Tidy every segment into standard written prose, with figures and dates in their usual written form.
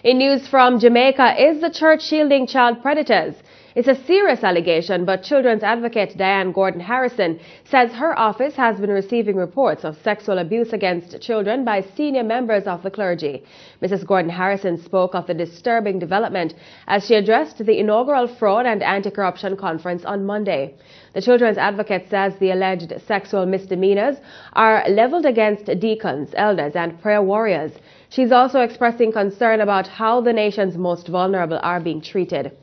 In news from Jamaica, is the church shielding child predators? It's a serious allegation, but children's advocate Diane Gordon Harrison says her office has been receiving reports of sexual abuse against children by senior members of the clergy. Mrs. Gordon Harrison spoke of the disturbing development as she addressed the inaugural Fraud and Anti-Corruption Conference on Monday. The children's advocate says the alleged sexual misdemeanors are leveled against deacons, elders, and prayer warriors. She's also expressing concern about how the nation's most vulnerable are being treated.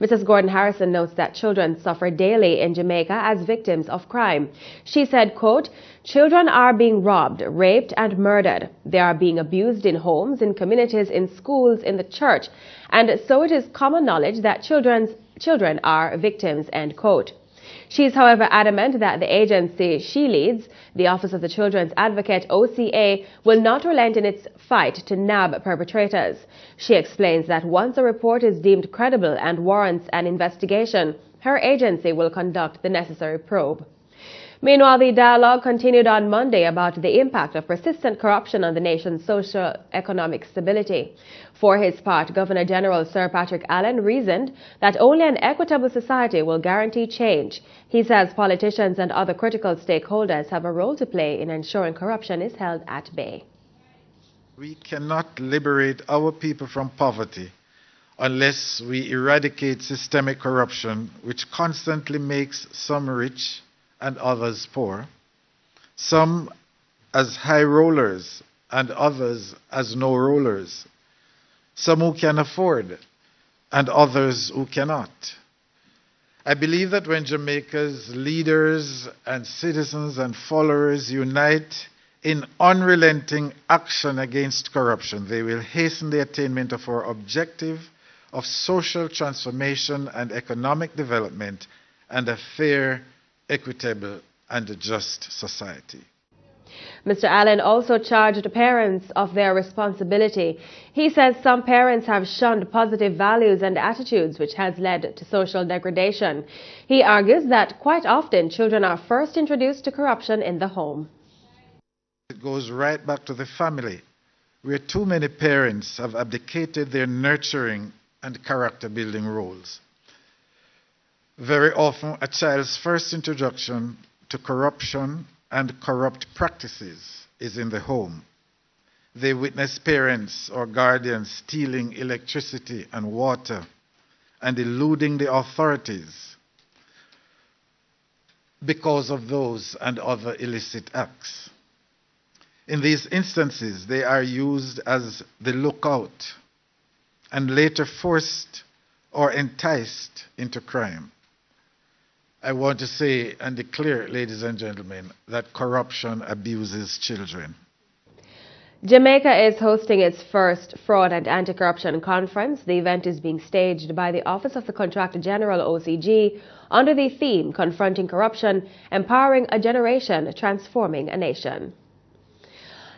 Mrs. Gordon Harrison notes that children suffer daily in Jamaica as victims of crime. She said, quote, "Children are being robbed, raped, and murdered. They are being abused in homes, in communities, in schools, in the church. And so it is common knowledge that children are victims," end quote. She is, however, adamant that the agency she leads, the Office of the Children's Advocate, OCA, will not relent in its fight to nab perpetrators. She explains that once a report is deemed credible and warrants an investigation, her agency will conduct the necessary probe. Meanwhile, the dialogue continued on Monday about the impact of persistent corruption on the nation's socio-economic stability. For his part, Governor General Sir Patrick Allen reasoned that only an equitable society will guarantee change. He says politicians and other critical stakeholders have a role to play in ensuring corruption is held at bay. We cannot liberate our people from poverty unless we eradicate systemic corruption, which constantly makes some rich and others poor, some as high rollers and others as no rollers, some who can afford and others who cannot. I believe that when Jamaica's leaders and citizens and followers unite in unrelenting action against corruption, they will hasten the attainment of our objective of social transformation and economic development and a fair, equitable, and a just society. Mr. Allen also charged parents of their responsibility. He says some parents have shunned positive values and attitudes, which has led to social degradation. He argues that quite often children are first introduced to corruption in the home. It goes right back to the family, where too many parents have abdicated their nurturing and character-building roles. Very often, a child's first introduction to corruption and corrupt practices is in the home. They witness parents or guardians stealing electricity and water and eluding the authorities because of those and other illicit acts. In these instances, they are used as the lookout and later forced or enticed into crime. I want to say and declare, ladies and gentlemen, that corruption abuses children. Jamaica is hosting its first Fraud and Anti-Corruption Conference. The event is being staged by the Office of the Contractor General, OCG, under the theme Confronting Corruption, Empowering a Generation, Transforming a Nation.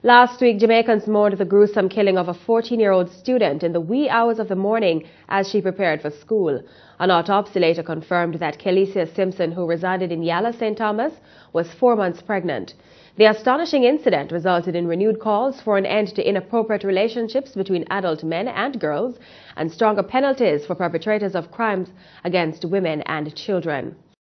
Last week, Jamaicans mourned the gruesome killing of a 14-year-old student in the wee hours of the morning as she prepared for school. An autopsy later confirmed that Kelicia Simpson, who resided in Yala, St. Thomas, was 4 months pregnant. The astonishing incident resulted in renewed calls for an end to inappropriate relationships between adult men and girls and stronger penalties for perpetrators of crimes against women and children.